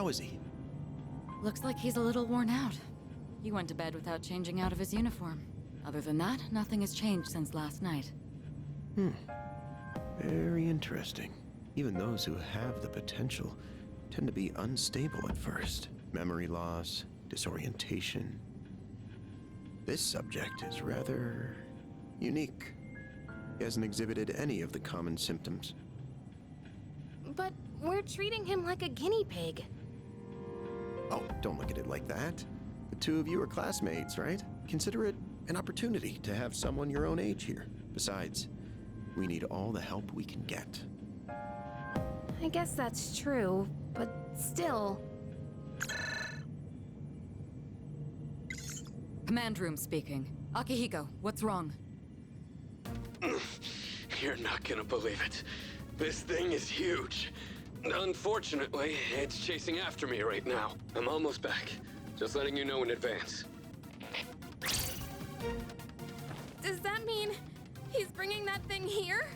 How is he? Looks like he's a little worn out. He went to bed without changing out of his uniform. Other than that, nothing has changed since last night. Very interesting. Even those who have the potential tend to be unstable at first. Memory loss, disorientation. This subject is rather unique. He hasn't exhibited any of the common symptoms. But we're treating him like a guinea pig. Oh, don't look at it like that. The two of you are classmates, right? Consider it an opportunity to have someone your own age here. Besides, we need all the help we can get. I guess that's true, but still... Command room speaking. Akihiko, what's wrong? You're not gonna believe it. This thing is huge. Unfortunately, it's chasing after me right now. I'm almost back. Just letting you know in advance. Does that mean he's bringing that thing here?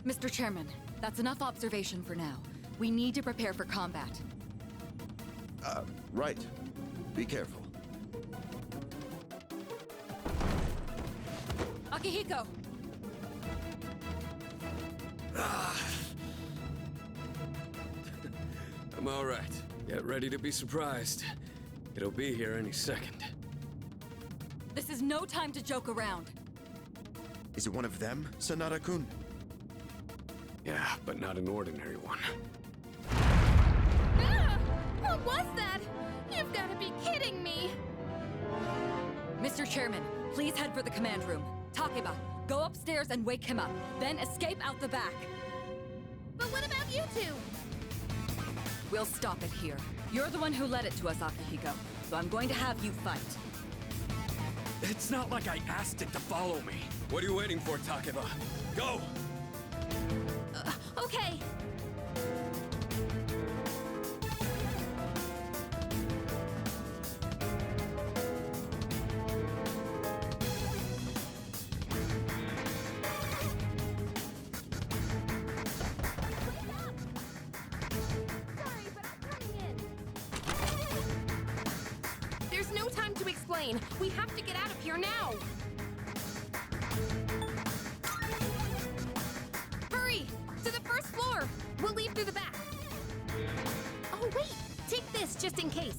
Mr. Chairman, that's enough observation for now. We need to prepare for combat. Right. Be careful. Akihiko! I'm all right. Get ready to be surprised. It'll be here any second. This is no time to joke around. Is it one of them, Sanada-kun? Yeah, but not an ordinary one. Ah! What was that? You've got to be kidding me! Mr. Chairman, please head for the command room. Takeba, go upstairs and wake him up. Then escape out the back. But what about you two? We'll stop it here. You're the one who led it to us, Akihiko. So I'm going to have you fight. It's not like I asked it to follow me. What are you waiting for, Takeba? Go! Okay. There's no time to explain. We have to get out of here now. Hurry! To the first floor! We'll leave through the back. Oh, wait! Take this just in case.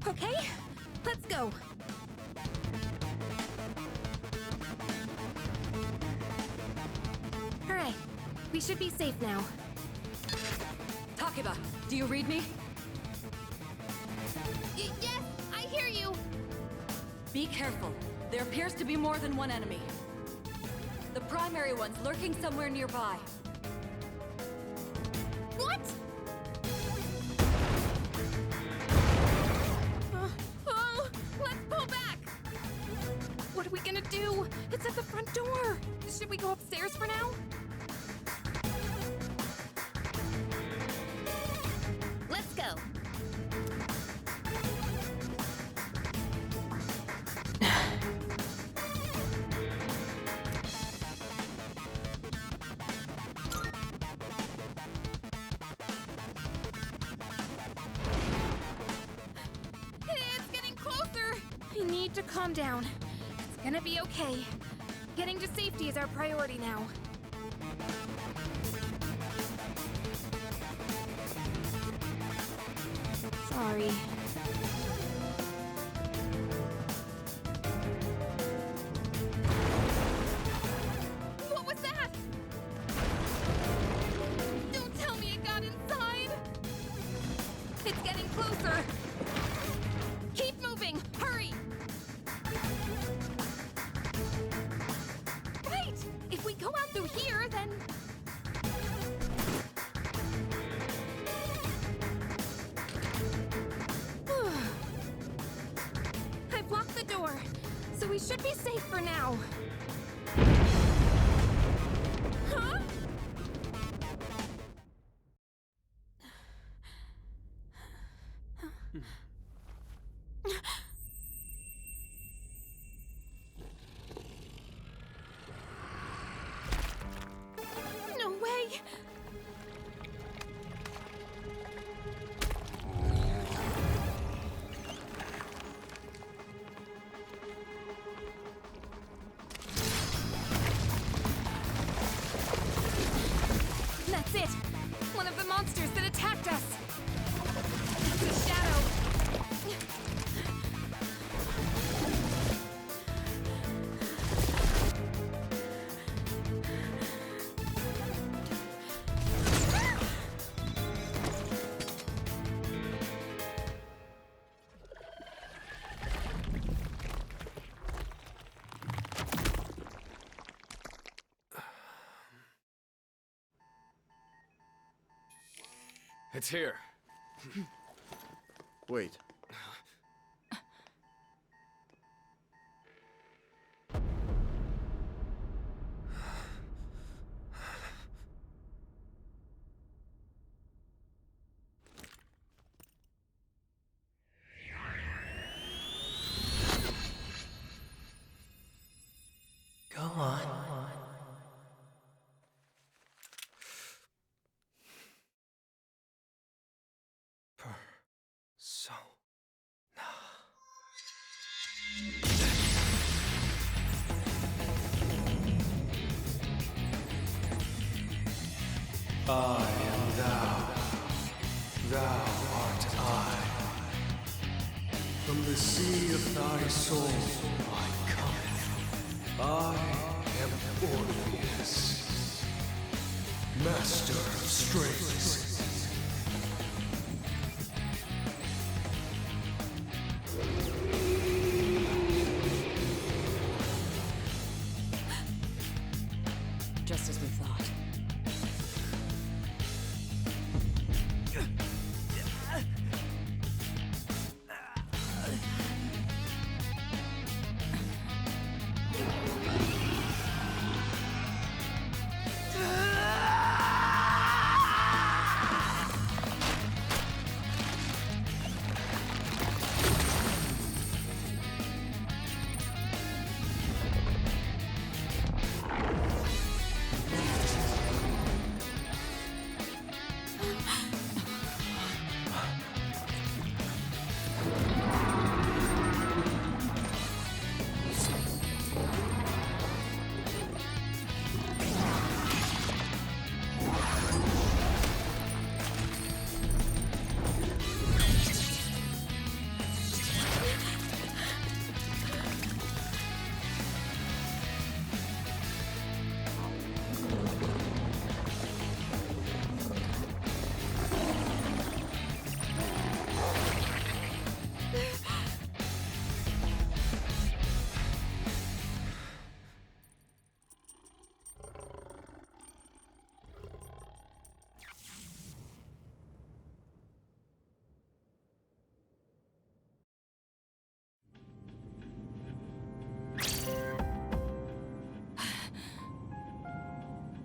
Okay, let's go. All right, we should be safe now. Takeba, do you read me? Yes, I hear you. Be careful. There appears to be more than one enemy. The primary one's lurking somewhere nearby. What? Oh, let's pull back. What are we gonna do? It's at the front door. Should we go upstairs for now? Let's go. It's getting closer. I need to calm down. It's gonna be okay. Getting to safety is our priority now. Sorry. What was that? Don't tell me it got inside! It's getting closer! Keep moving! Hurry! Right! If we go out through here, then... I've locked the door, so we should be safe for now. Huh? It's here. Wait. Go on. I am thou. Thou art I. From the sea of thy soul I come. I am Orpheus, master of strings. Just as we thought.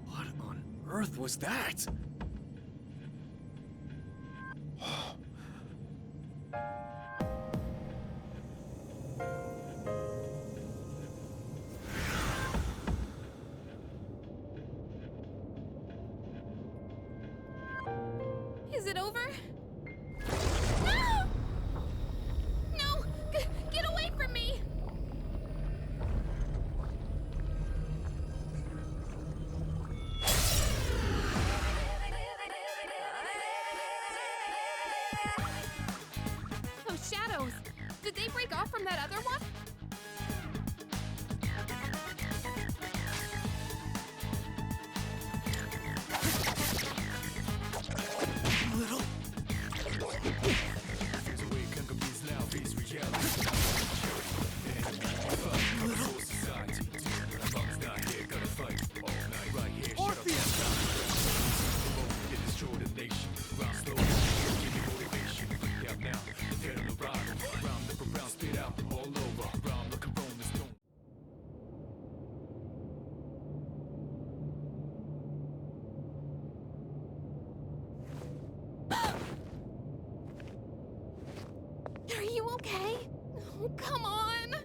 What on earth was that? Is it over? No! No! Get away from me! Those shadows! Did they break off from that other one? Are you okay? Oh, come on!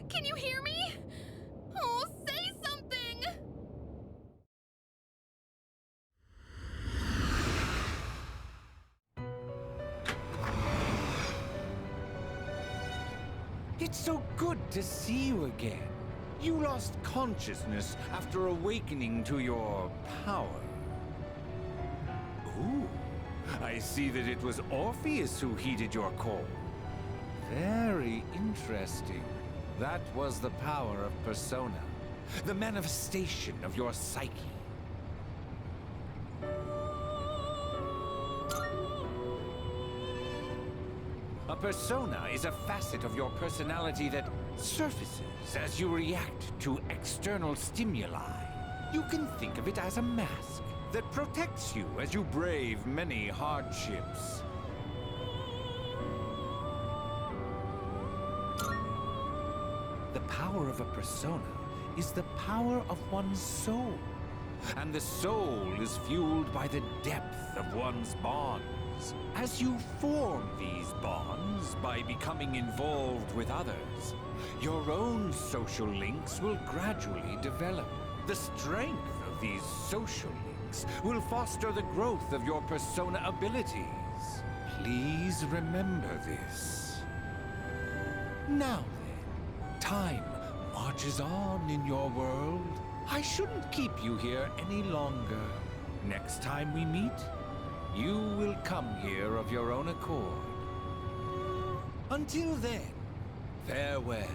Can you hear me? Oh, say something! It's so good to see you again. You lost consciousness after awakening to your power. Ooh, I see that it was Orpheus who heeded your call. Very interesting. That was the power of Persona, the manifestation of your psyche. A persona is a facet of your personality that surfaces as you react to external stimuli. You can think of it as a mask that protects you as you brave many hardships. The power of a persona is the power of one's soul. And the soul is fueled by the depth of one's bonds. As you form these bonds by becoming involved with others, your own social links will gradually develop. The strength of these social links will foster the growth of your persona abilities. Please remember this. Now then, time marches on in your world. I shouldn't keep you here any longer. Next time we meet, you will come here of your own accord. Until then, farewell.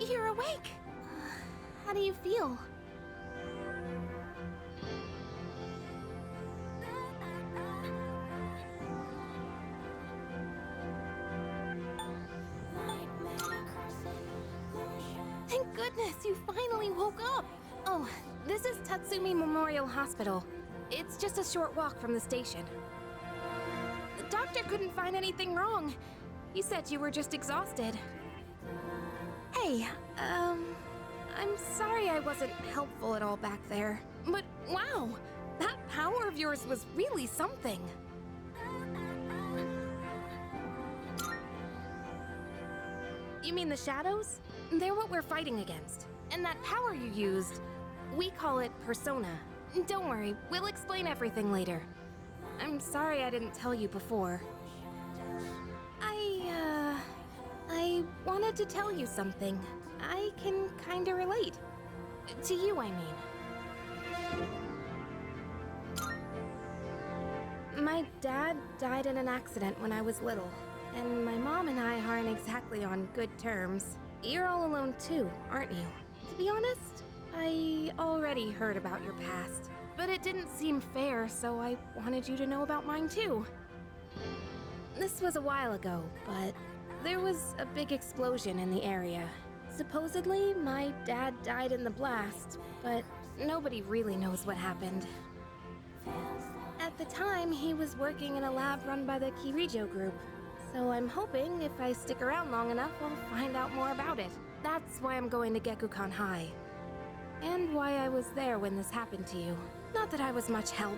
You're awake! How do you feel? Thank goodness you finally woke up! Oh, this is Tatsumi Memorial Hospital. It's just a short walk from the station. The doctor couldn't find anything wrong. He said you were just exhausted. Hey, I'm sorry I wasn't helpful at all back there. But wow, that power of yours was really something. You mean the shadows? They're what we're fighting against. And that power you used, we call it persona. Don't worry, we'll explain everything later. I'm sorry I didn't tell you before. I wanted to tell you something. I can kinda relate. To you, I mean. My dad died in an accident when I was little, and my mom and I aren't exactly on good terms. You're all alone too, aren't you? To be honest, I already heard about your past, but it didn't seem fair, so I wanted you to know about mine too. This was a while ago, but there was a big explosion in the area. Supposedly, my dad died in the blast, but nobody really knows what happened. At the time, he was working in a lab run by the Kirijo group, so I'm hoping if I stick around long enough, I'll find out more about it. That's why I'm going to Gekukan High. And why I was there when this happened to you. Not that I was much help.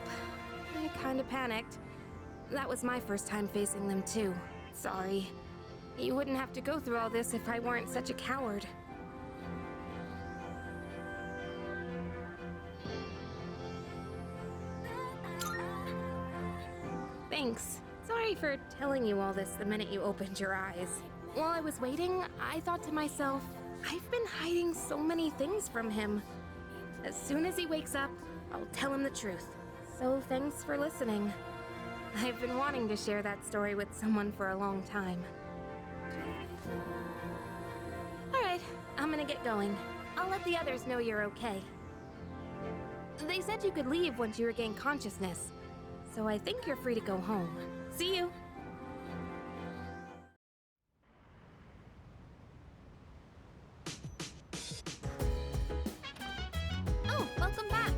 I kinda panicked. That was my first time facing them too. Sorry. You wouldn't have to go through all this if I weren't such a coward. Thanks. Sorry for telling you all this the minute you opened your eyes. While I was waiting, I thought to myself, I've been hiding so many things from him. As soon as he wakes up, I'll tell him the truth. So thanks for listening. I've been wanting to share that story with someone for a long time. Alright, I'm gonna get going. I'll let the others know you're okay. They said you could leave once you regain consciousness, so I think you're free to go home. See you! Oh, welcome back!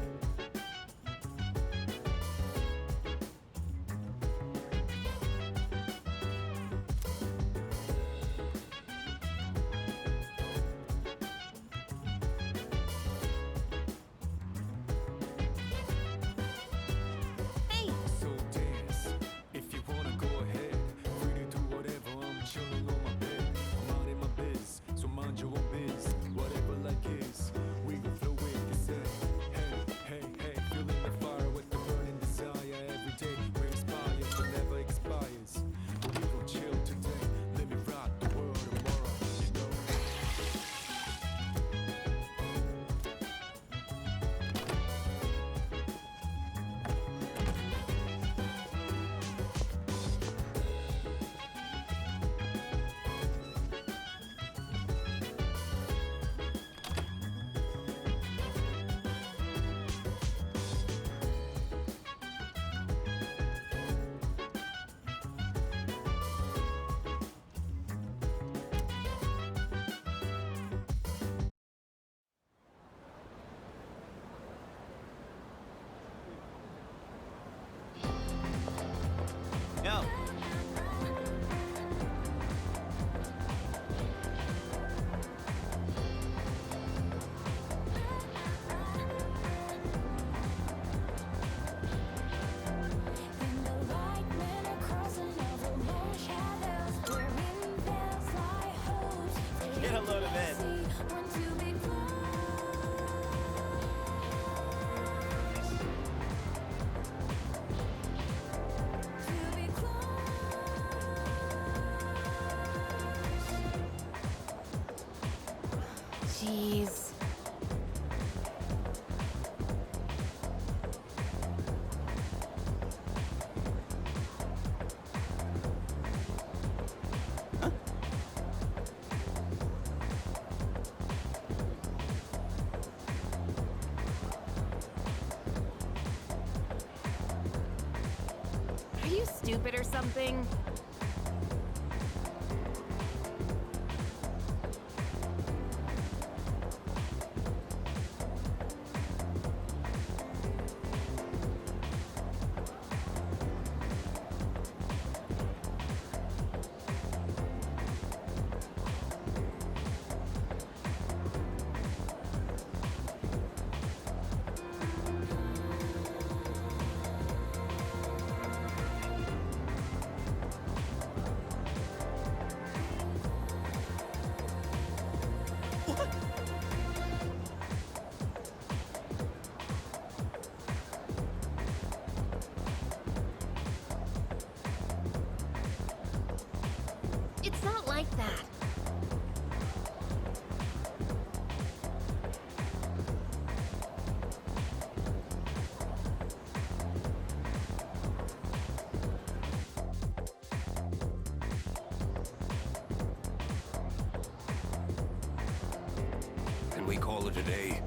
So dance, if you wanna go stupid or something? It's not like that. Can we call it a day?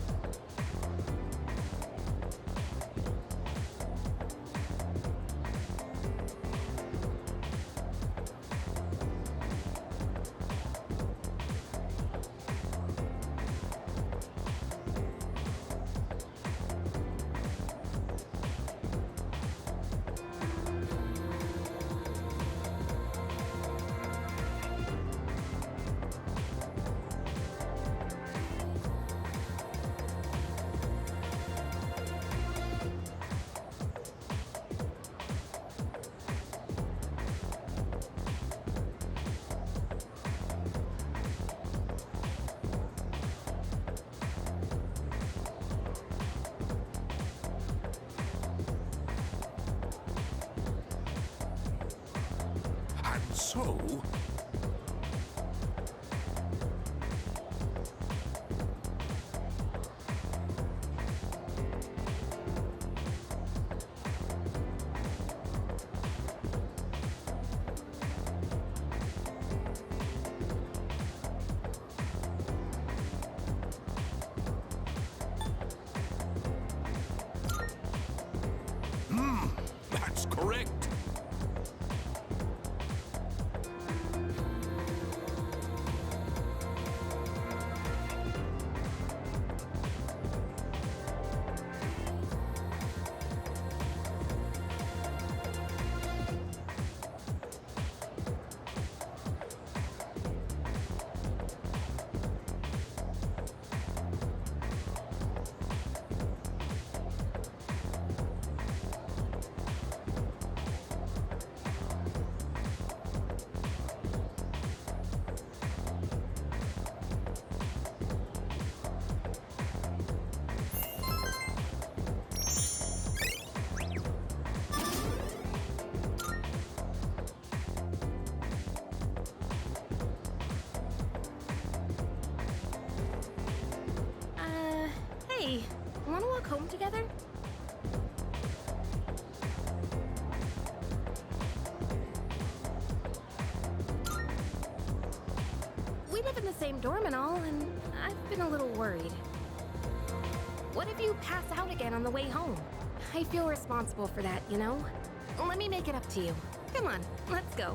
And so... That's correct. Hey, wanna walk home together? We live in the same dorm and all, and I've been a little worried. What if you pass out again on the way home? I feel responsible for that, you know? Let me make it up to you. Come on, let's go.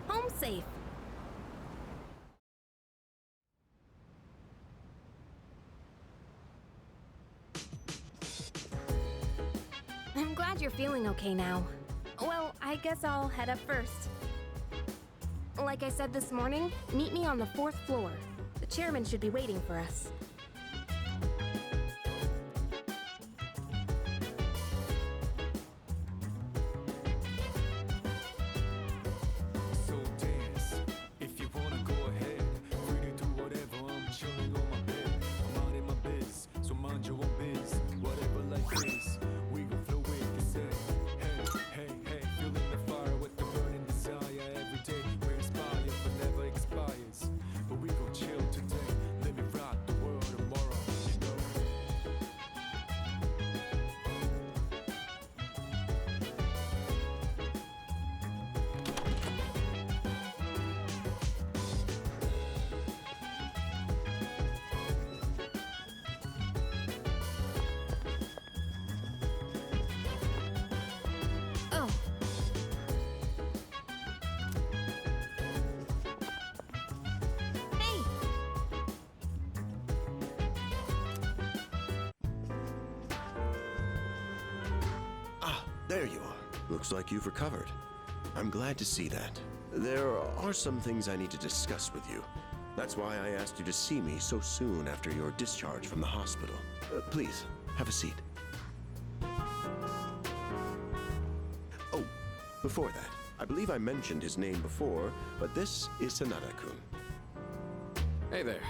Home safe. I'm glad you're feeling okay now. Well, I guess I'll head up first. Like I said this morning, meet me on the 4th floor. The chairman should be waiting for us. So dance, if you wanna go ahead. Free to do whatever, I'm chilling on my bed. I'm out in my biz, so mind your own biz. Whatever life is, we gon' flow with this head. Hey, hey, hey, feeling the fire with the burning desire. Every day we're inspired, but never expires. But we gon' chill today, let me rock the world. There you are. Looks like you've recovered. I'm glad to see that. There are some things I need to discuss with you. That's why I asked you to see me so soon after your discharge from the hospital. Please, have a seat. Oh, before that, I believe I mentioned his name before, but this is Sanada-kun. Hey there.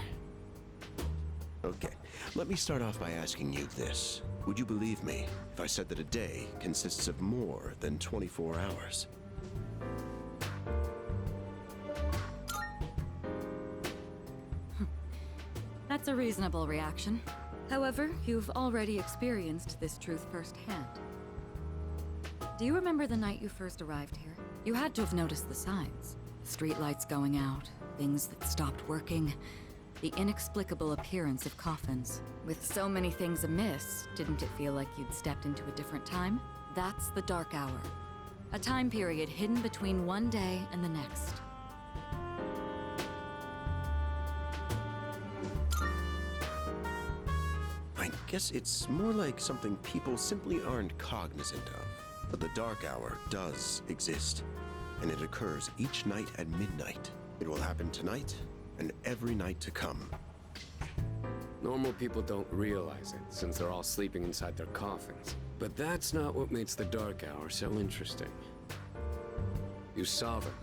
Okay, let me start off by asking you this. Would you believe me if I said that a day consists of more than 24 hours? That's a reasonable reaction. However, you've already experienced this truth firsthand. Do you remember the night you first arrived here? You had to have noticed the signs. The streetlights going out, things that stopped working, the inexplicable appearance of coffins. With so many things amiss, didn't it feel like you'd stepped into a different time? That's the Dark Hour. A time period hidden between one day and the next. I guess it's more like something people simply aren't cognizant of. But the Dark Hour does exist, and it occurs each night at midnight. It will happen tonight and every night to come. Normal people don't realize it, since they're all sleeping inside their coffins. But that's not what makes the Dark Hour so interesting. You saw them.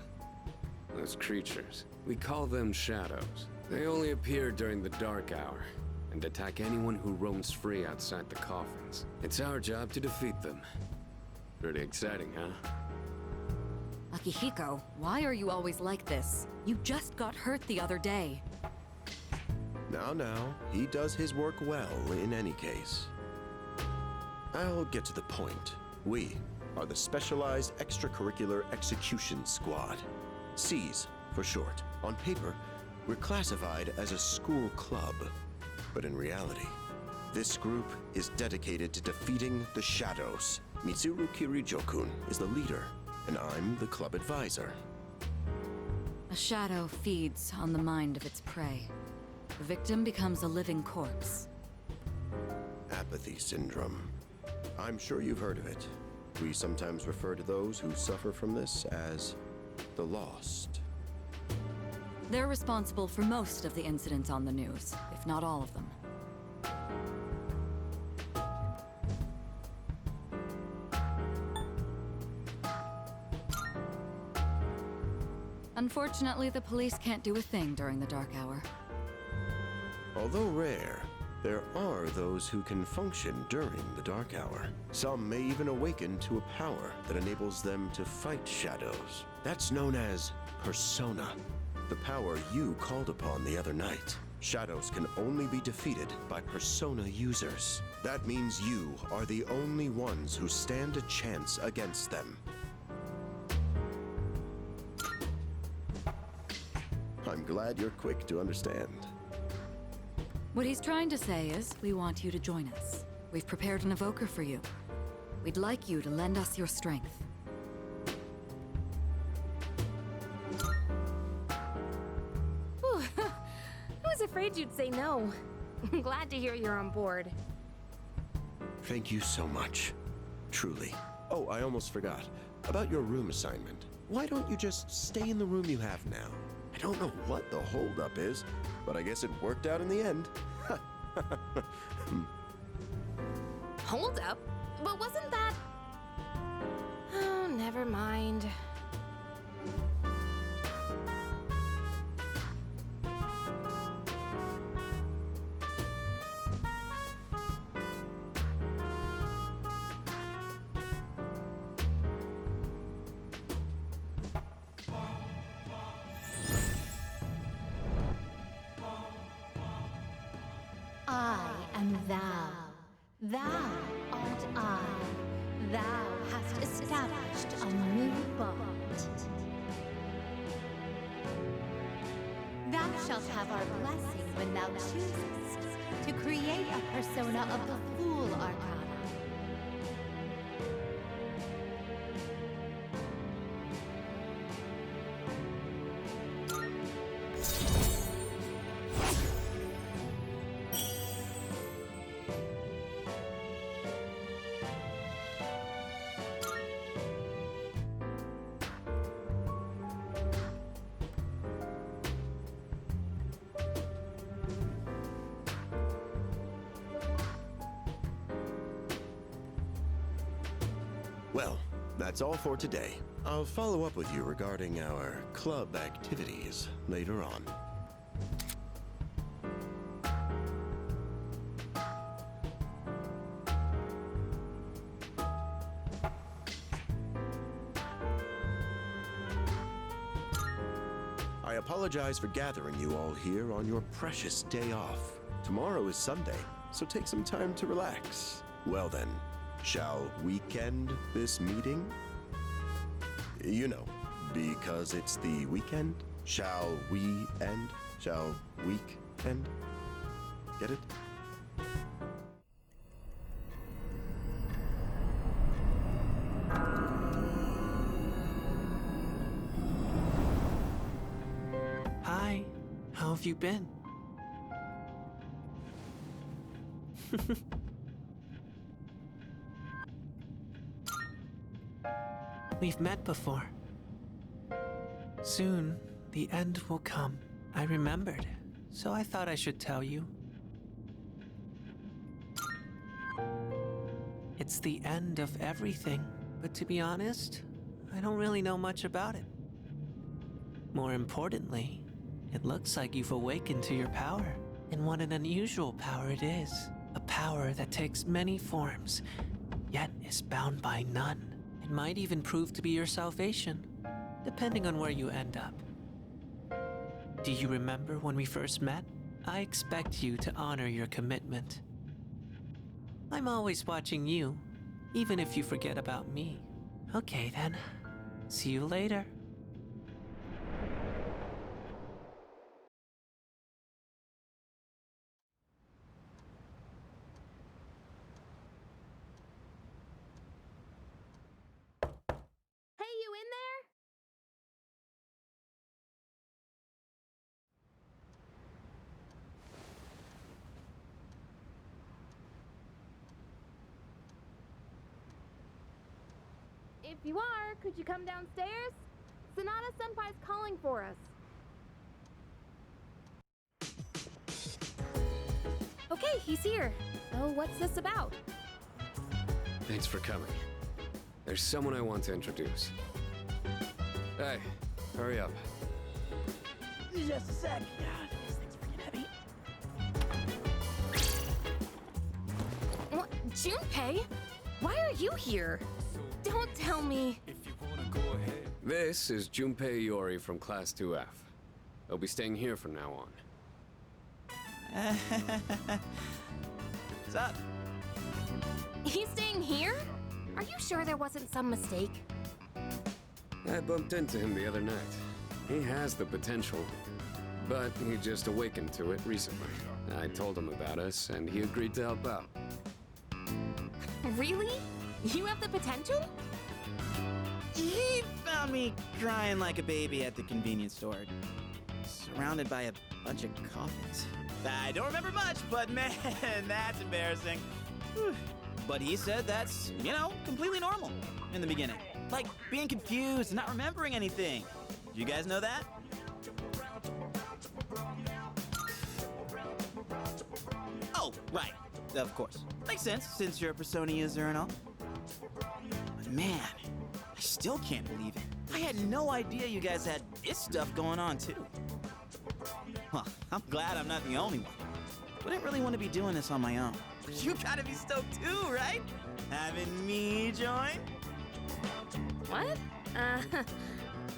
Those creatures. We call them shadows. They only appear during the Dark Hour, and attack anyone who roams free outside the coffins. It's our job to defeat them. Pretty exciting, huh? Akihiko, why are you always like this? You just got hurt the other day. Now, he does his work well in any case. I'll get to the point. We are the Specialized Extracurricular Execution Squad. SEAS for short. On paper, we're classified as a school club. But in reality, this group is dedicated to defeating the Shadows. Mitsuru Kirijo-kun is the leader, and I'm the club advisor. A shadow feeds on the mind of its prey. The victim becomes a living corpse. Apathy syndrome. I'm sure you've heard of it. We sometimes refer to those who suffer from this as the lost. They're responsible for most of the incidents on the news, if not all of them. Unfortunately, the police can't do a thing during the Dark Hour. Although rare, there are those who can function during the Dark Hour. Some may even awaken to a power that enables them to fight shadows. That's known as Persona, the power you called upon the other night. Shadows can only be defeated by Persona users. That means you are the only ones who stand a chance against them. I'm glad you're quick to understand. What he's trying to say is, we want you to join us. We've prepared an evoker for you. We'd like you to lend us your strength. Whew. I was afraid you'd say no. I'm glad to hear you're on board. Thank you so much. Truly. Oh, I almost forgot. About your room assignment. Why don't you just stay in the room you have now? I don't know what the holdup is, but I guess it worked out in the end. Hold up? But wasn't that... Oh, never mind. I am thou. Thou art I. Thou hast established a new bond. Thou shalt have our blessing when thou choosest to create a persona of the Fool Arcana. Well, that's all for today. I'll follow up with you regarding our club activities later on. I apologize for gathering you all here on your precious day off. Tomorrow is Sunday, so take some time to relax. Well then, shall weekend this meeting? You know, because it's the weekend. Shall we end? Shall week end? Get it? Hi, how have you been? We've met before. Soon, the end will come. I remembered, so I thought I should tell you. It's the end of everything, but to be honest, I don't really know much about it. More importantly, it looks like you've awakened to your power. And what an unusual power it is. A power that takes many forms, yet is bound by none. It might even prove to be your salvation, depending on where you end up. Do you remember when we first met? I expect you to honor your commitment. I'm always watching you, even if you forget about me. Okay then, see you later. Hey, you in there? If you are, could you come downstairs? Sonata Senpai's calling for us. Okay, he's here. So what's this about? Thanks for coming. There's someone I want to introduce. Hey, hurry up. Just a sec. God, this thing's freaking heavy. What? Junpei? Why are you here? Don't tell me. If you wanna go ahead. This is Junpei Iori from Class 2F. He'll be staying here from now on. What's up? He's staying here? Are you sure there wasn't some mistake? I bumped into him the other night. He has the potential, but he just awakened to it recently. I told him about us, and he agreed to help out. Really? You have the potential? He found me crying like a baby at the convenience store, surrounded by a bunch of coffins. I don't remember much, but man, that's embarrassing. Whew. But he said that's, completely normal in the beginning. Like being confused and not remembering anything. Do you guys know that? Oh, right. Of course. Makes sense, since you're a Persona user and all. But man, I still can't believe it. I had no idea you guys had this stuff going on, too. Well, I'm glad I'm not the only one. Wouldn't really want to be doing this on my own. You gotta be stoked too, right? Having me join? What?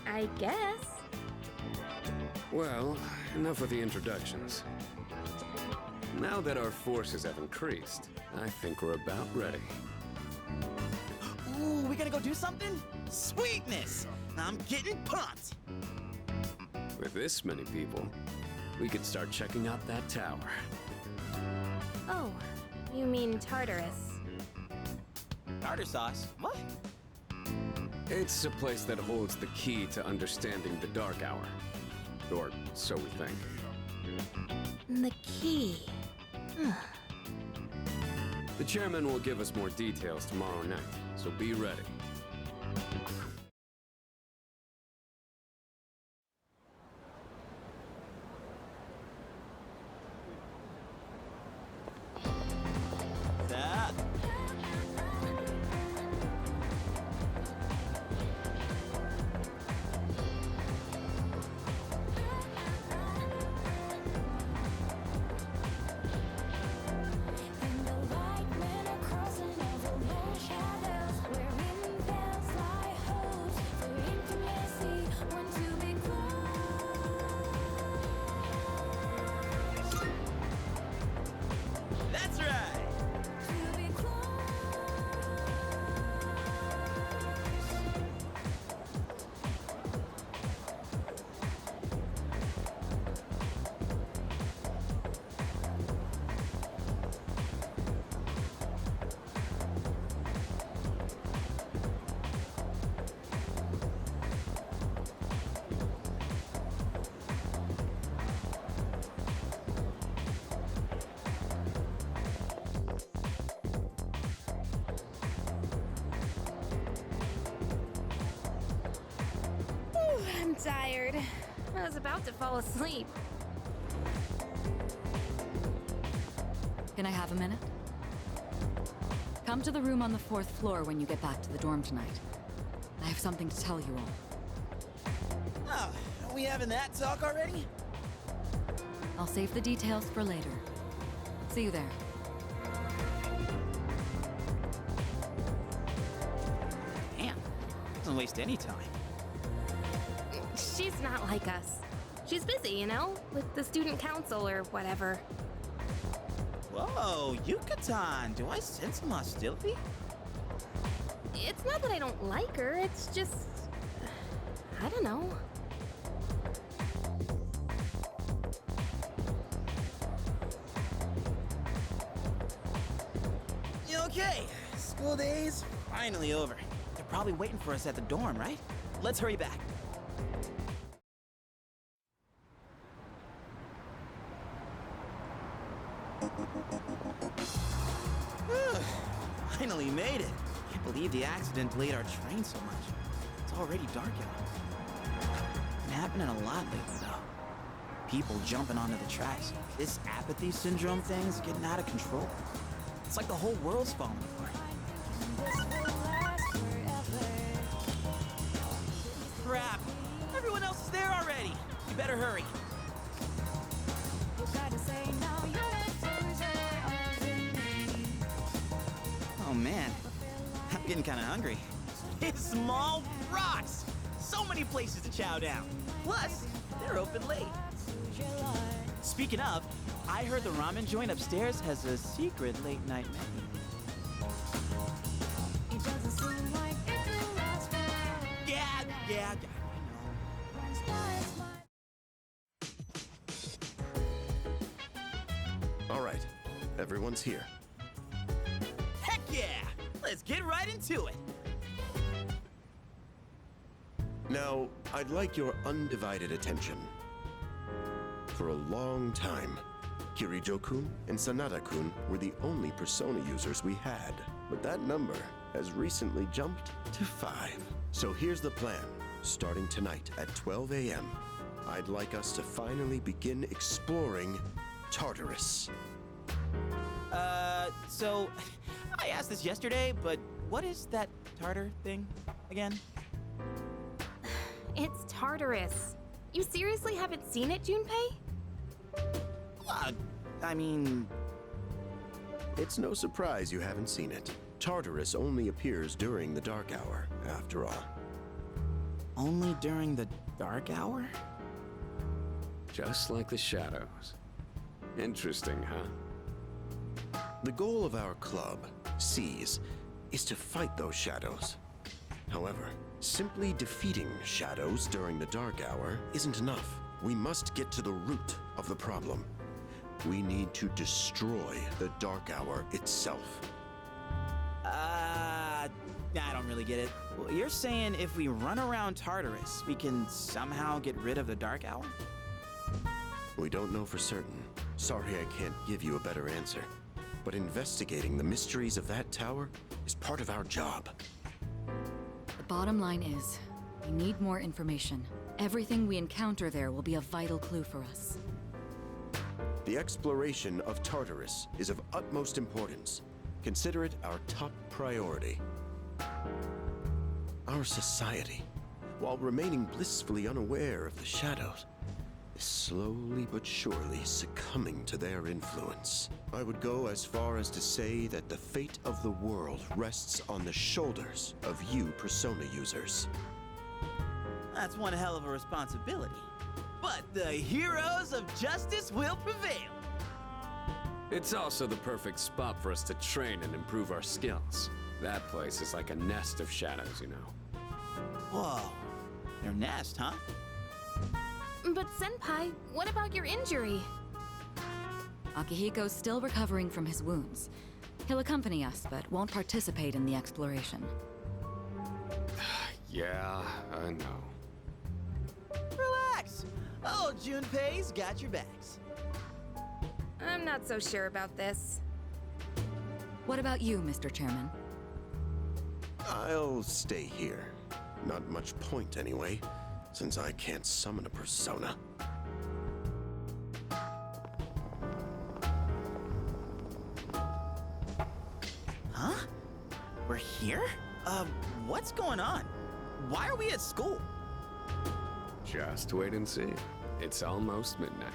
I guess. Well, enough with the introductions. Now that our forces have increased, I think we're about ready. Ooh, we gotta go do something? Sweetness! I'm getting pumped! With this many people, we could start checking out that tower. Oh, you mean Tartarus. Tartar sauce? What? It's a place that holds the key to understanding the Dark Hour. Or so we think. The key. The chairman will give us more details tomorrow night, so be ready. What's up? tired. I was about to fall asleep. Can I have a minute? Come to the room on the 4th floor when you get back to the dorm tonight. I have something to tell you all. Oh, are we having that talk already? I'll save the details for later. See you there. Damn, doesn't waste any time. She's not like us. She's busy, you know, with the student council or whatever. Whoa, Yucatan, do I sense some hostility? It's not that I don't like her, it's just... I don't know. Okay, school day's finally over. They're probably waiting for us at the dorm, right? Let's hurry back. Finally made it. Can't believe the accident delayed our train so much. It's already dark out. Been happening a lot lately, though. People jumping onto the tracks. This apathy syndrome thing's getting out of control. It's like the whole world's falling apart. Crap! Everyone else is there already. You better hurry. Oh man, I'm getting kind of hungry. It's Small rocks! So many places to chow down. Plus, they're open late. Speaking of, I heard the ramen joint upstairs has a secret late night menu. Yeah, I know. All right, everyone's here. Heck yeah! Let's get right into it. Now, I'd like your undivided attention. For a long time, Kirijo-kun and Sanada-kun were the only Persona users we had, but that number has recently jumped to 5. So here's the plan. Starting tonight at 12 a.m., I'd like us to finally begin exploring Tartarus. So, I asked this yesterday, but what is that Tartar thing again? It's Tartarus. You seriously haven't seen it, Junpei? I mean... It's no surprise you haven't seen it. Tartarus only appears during the dark hour, after all. Only during the dark hour? Just like the shadows. Interesting, huh? The goal of our club, Seize, is to fight those shadows. However, simply defeating shadows during the dark hour isn't enough. We must get to the root of the problem. We need to destroy the dark hour itself. I don't really get it. Well, you're saying if we run around Tartarus, we can somehow get rid of the dark hour? We don't know for certain. Sorry I can't give you a better answer. But investigating the mysteries of that tower is part of our job. The bottom line is, we need more information. Everything we encounter there will be a vital clue for us. The exploration of Tartarus is of utmost importance. Consider it our top priority. Our society, while remaining blissfully unaware of the shadows, is slowly but surely succumbing to their influence. I would go as far as to say that the fate of the world rests on the shoulders of you Persona users. That's one hell of a responsibility. But the heroes of justice will prevail. It's also the perfect spot for us to train and improve our skills. That place is like a nest of shadows, you know. Whoa, their nest, huh? But Senpai, what about your injury? Akihiko's still recovering from his wounds. He'll accompany us, but won't participate in the exploration. Yeah, I know. Relax. Oh, Junpei's got your backs. I'm not so sure about this. What about you, Mr. Chairman? I'll stay here. Not much point anyway. since I can't summon a persona. Huh? We're here? What's going on? Why are we at school? Just wait and see. It's almost midnight.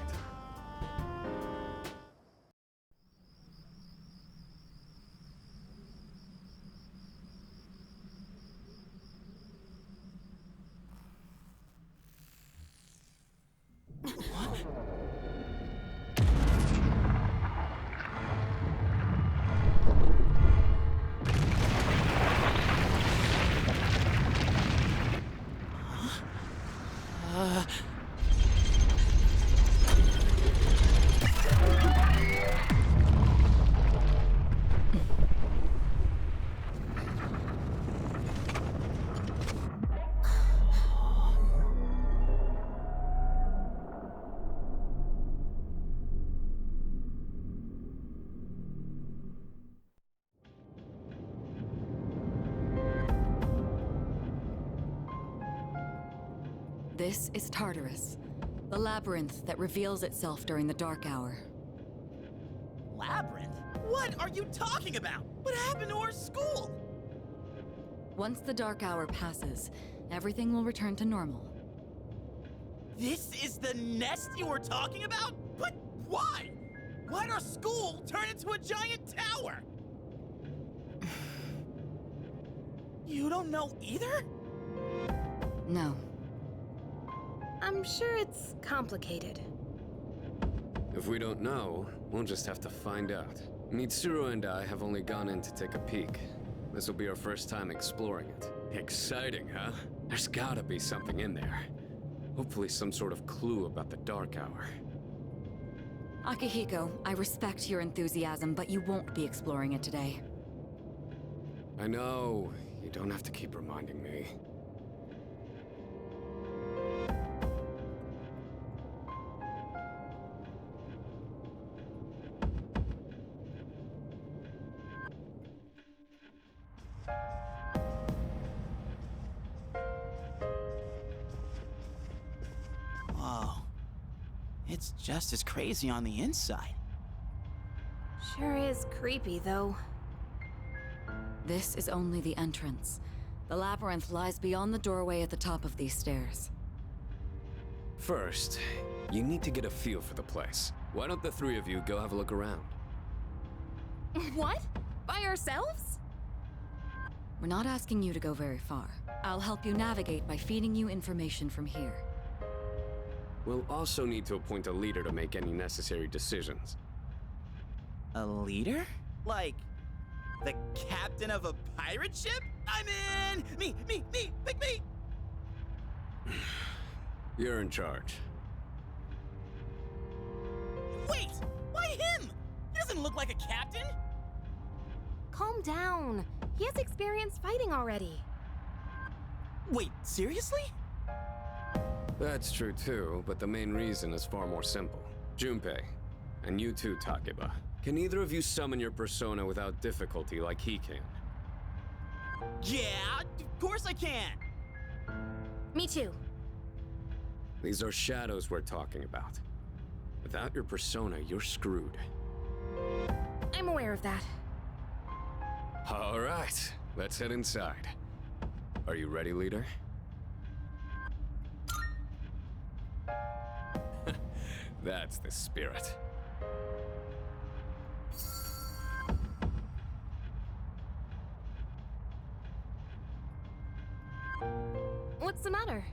This is Tartarus, the labyrinth that reveals itself during the Dark Hour. Labyrinth? What are you talking about? What happened to our school? Once the Dark Hour passes, everything will return to normal. This is the nest you were talking about? But why? Why'd our school turn into a giant tower? You don't know either? No. I'm sure it's complicated. If we don't know, we'll just have to find out. Mitsuru and I have only gone in to take a peek. This will be our first time exploring it. Exciting, huh? There's gotta be something in there. Hopefully some sort of clue about the Dark Hour. Akihiko, I respect your enthusiasm, but you won't be exploring it today. I know. You don't have to keep reminding me. Whoa. It's just as crazy on the inside. Sure is creepy, though. This is only the entrance. The labyrinth lies beyond the doorway at the top of these stairs. First, you need to get a feel for the place. Why don't the three of you go have a look around? What? By ourselves? We're not asking you to go very far. I'll help you navigate by feeding you information from here. We'll also need to appoint a leader to make any necessary decisions. A leader? Like, the captain of a pirate ship? I'm in! Me! Pick me! You're in charge. Wait! Why him? He doesn't look like a captain! Calm down. He has experience fighting already. Wait, seriously? That's true too, but the main reason is far more simple. Junpei, and you too, Takeba. Can either of you summon your persona without difficulty like he can? Yeah, of course I can! Me too. These are shadows we're talking about. Without your persona, you're screwed. I'm aware of that. All right, let's head inside. Are you ready, leader? That's the spirit. What's the matter?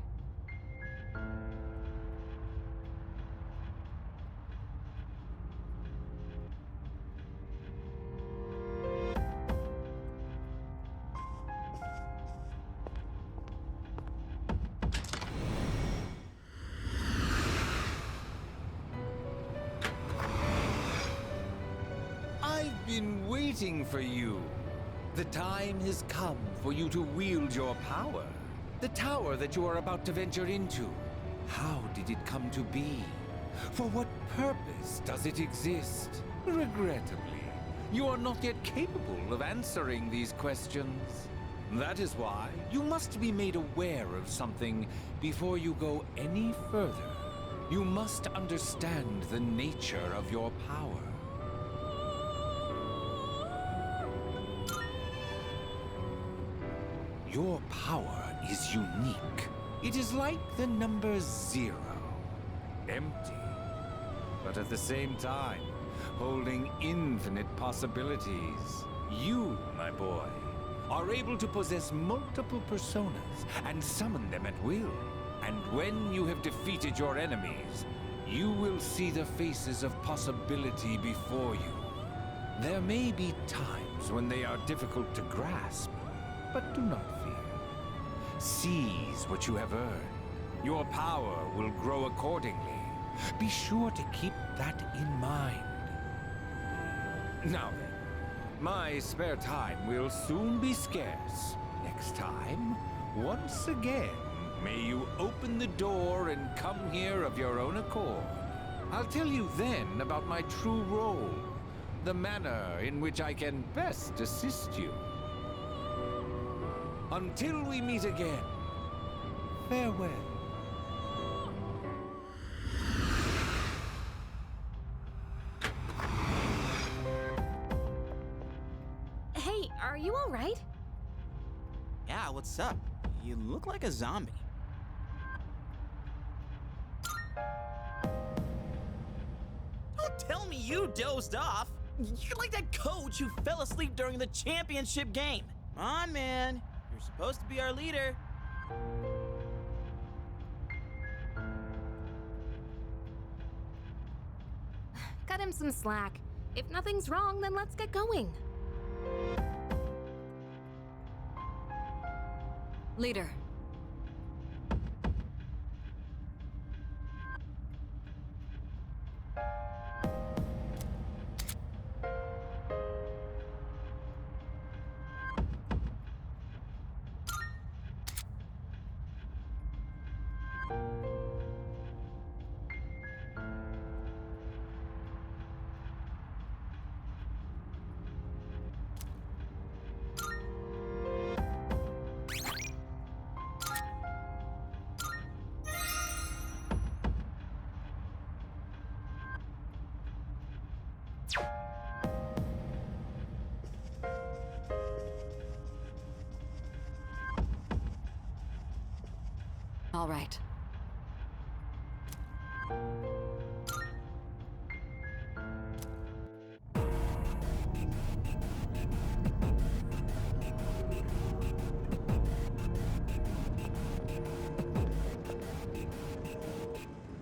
I've been waiting for you. The time has come for you to wield your power. The tower that you are about to venture into. How did it come to be? For what purpose does it exist? Regrettably, you are not yet capable of answering these questions. That is why you must be made aware of something before you go any further. You must understand the nature of your power. Your power is unique. It is like the number 0. Empty, but at the same time, holding infinite possibilities. You, my boy, are able to possess multiple personas and summon them at will. And when you have defeated your enemies, you will see the faces of possibility before you. There may be times when they are difficult to grasp, but do not fear. Seize what you have earned. Your power will grow accordingly. Be sure to keep that in mind. Now then, my spare time will soon be scarce. Next time, once again, may you open the door and come here of your own accord. I'll tell you then about my true role, the manner in which I can best assist you. Until we meet again, farewell. Hey, are you all right? Yeah, what's up? You look like a zombie. Don't tell me you dozed off. You're like that coach who fell asleep during the championship game. Come on, man. You're supposed to be our leader. Cut him some slack. If nothing's wrong, then let's get going. Leader. All right.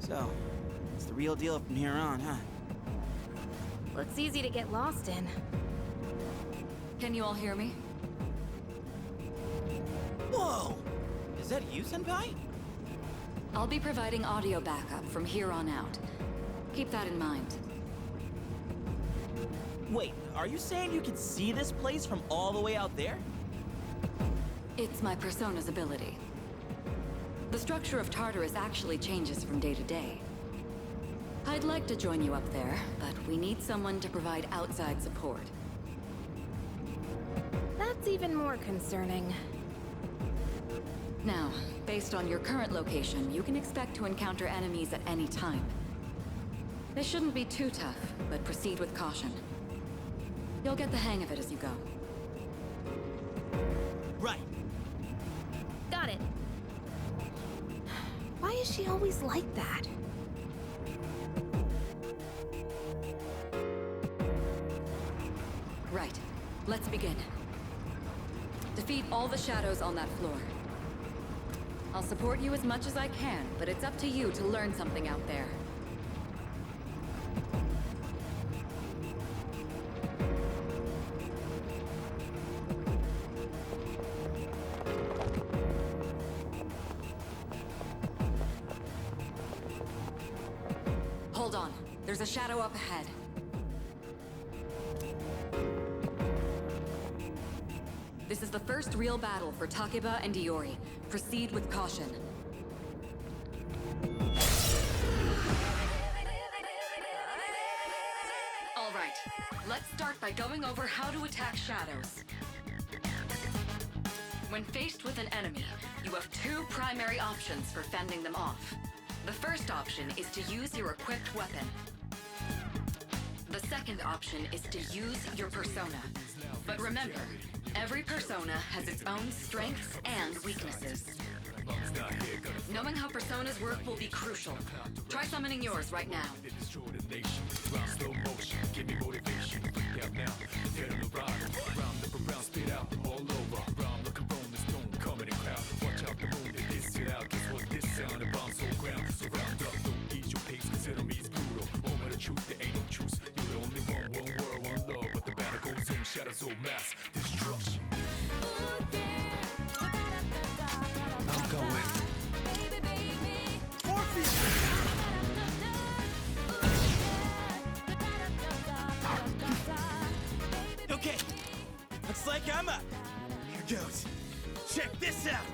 So, it's the real deal from here on, huh? Looks easy to get lost in. Can you all hear me? Whoa! Is that you, Senpai? I'll be providing audio backup from here on out. Keep that in mind. Wait, are you saying you can see this place from all the way out there? It's my persona's ability. The structure of Tartarus actually changes from day to day. I'd like to join you up there, but we need someone to provide outside support. That's even more concerning. Now, based on your current location, you can expect to encounter enemies at any time. They shouldn't be too tough, but proceed with caution. You'll get the hang of it as you go. Right. Got it. Why is she always like that? Right. Let's begin. Defeat all the shadows on that floor. I'll support you as much as I can, but it's up to you to learn something out there. Hold on. There's a shadow up ahead. This is the first real battle for Takeba and Iori. Proceed with caution. All right, let's start by going over how to attack shadows. When faced with an enemy, you have two primary options for fending them off. The first option is to use your equipped weapon. The second option is to use your persona. But remember, every persona has its own strengths and weaknesses. Knowing how personas work will be crucial. Try summoning yours right now. I'll go with. Okay, looks like I'm up. Here goes. Check this out.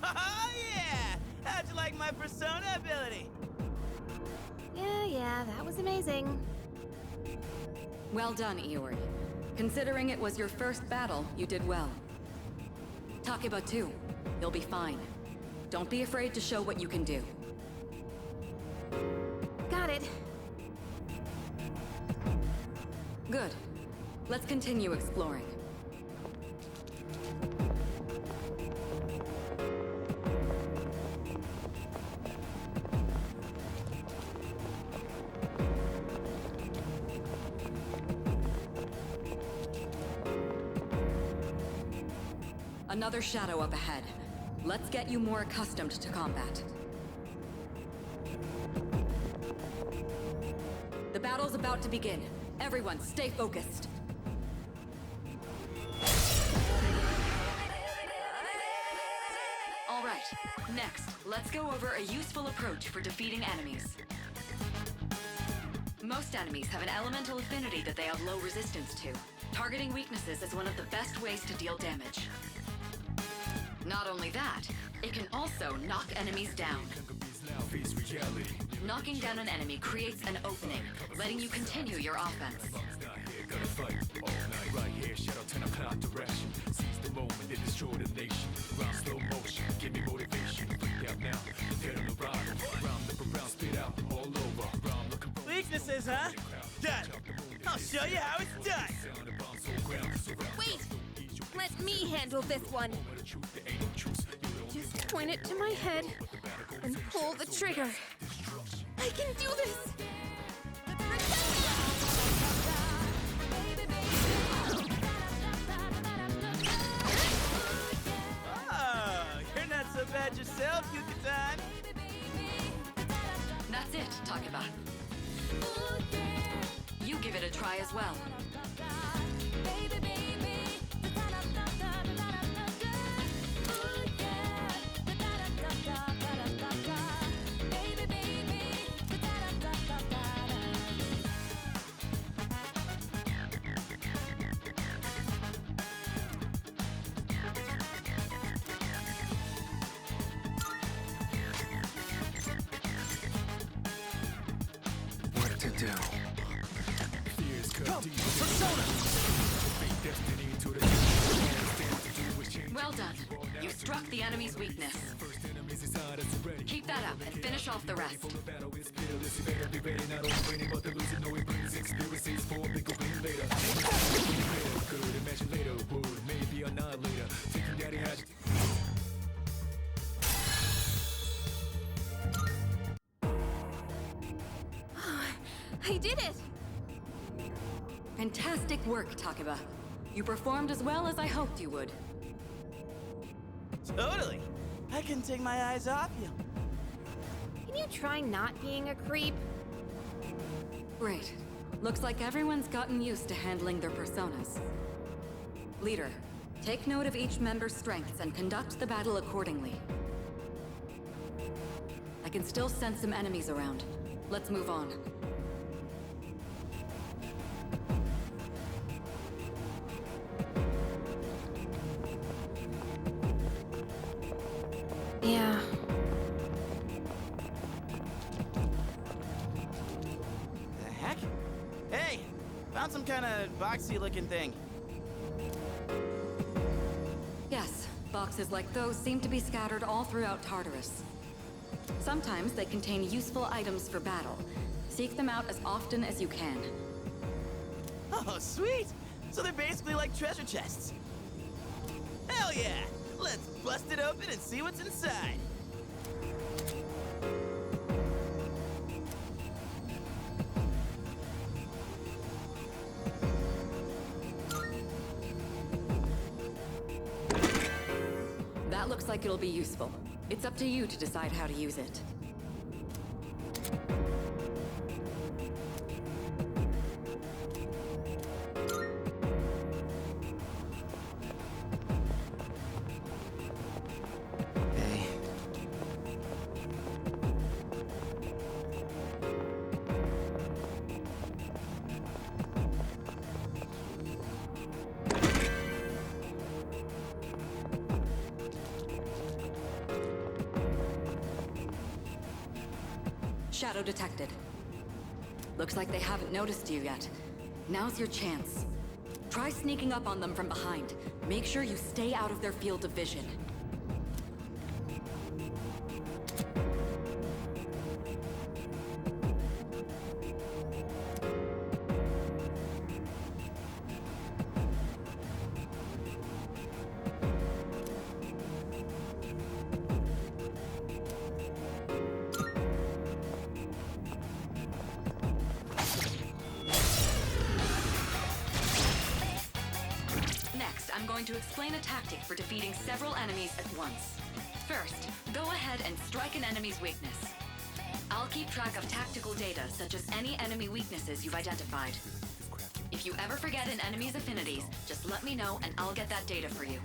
Oh yeah! How'd you like my persona ability? Yeah, that was amazing. Well done, Iori. Considering it was your first battle, you did well. Takeba too. You'll be fine. Don't be afraid to show what you can do. Got it. Good. Let's continue exploring. Another shadow up ahead. Let's get you more accustomed to combat. The battle's about to begin. Everyone, stay focused. All right, next, let's go over a useful approach for defeating enemies. Most enemies have an elemental affinity that they have low resistance to. Targeting weaknesses is one of the best ways to deal damage. Not only that, it can also knock enemies down. Knocking down an enemy creates an opening, letting you continue your offense. Weaknesses, huh? Got it. I'll show you how it's done. Wait! Let me handle this one. Just point it to my head and pull the trigger. I can do this! Oh, you're not so bad yourself, Yuka-tan. That's it, Takeba. You give it a try as well. What to do? Well done. You struck the enemy's weakness. Keep that up and finish off the rest. I did it! Fantastic work, Takeba. You performed as well as I hoped you would. Totally. I couldn't take my eyes off you. Can you try not being a creep? Great. Looks like everyone's gotten used to handling their personas. Leader, take note of each member's strengths and conduct the battle accordingly. I can still sense some enemies around. Let's move on. found some kind of boxy-looking thing. Yes, boxes like those seem to be scattered all throughout Tartarus. Sometimes they contain useful items for battle. Seek them out as often as you can. Oh, sweet! So they're basically like treasure chests. Hell yeah! Let's bust it open and see what's inside. That looks like it'll be useful. It's up to you to decide how to use it. Okay. Shadow detected. Looks like they haven't noticed you yet. Now's your chance. Try sneaking up on them from behind. Make sure you stay out of their field of vision. Next, I'm going to explain a tactic for defeating several enemies at once. First, go ahead and strike an enemy's weakness. I'll keep track of tactical data, such as any enemy weaknesses you've identified. If you ever forget an enemy's affinities, just let me know and I'll get that data for you.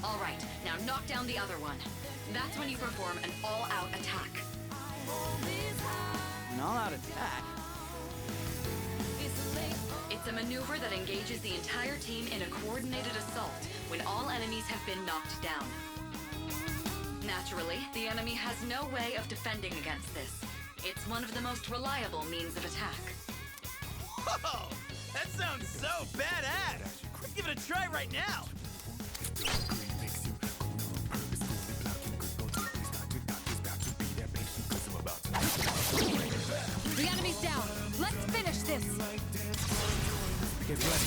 All right, now knock down the other one. That's when you perform an all-out attack. An all-out attack? It's a maneuver that engages the entire team in a coordinated assault when all enemies have been knocked down. Naturally, the enemy has no way of defending against this. It's one of the most reliable means of attack. Whoa! That sounds so badass! Let's give it a try right now! The enemy's down! Let's finish this! Get ready.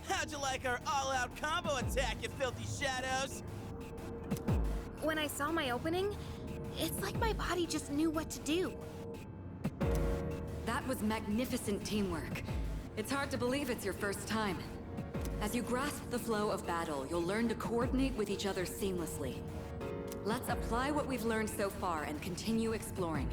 How'd you like our all-out combo attack, you filthy shadows? When I saw my opening, it's like my body just knew what to do. That was magnificent teamwork. It's hard to believe it's your first time. As you grasp the flow of battle, you'll learn to coordinate with each other seamlessly. Let's apply what we've learned so far and continue exploring.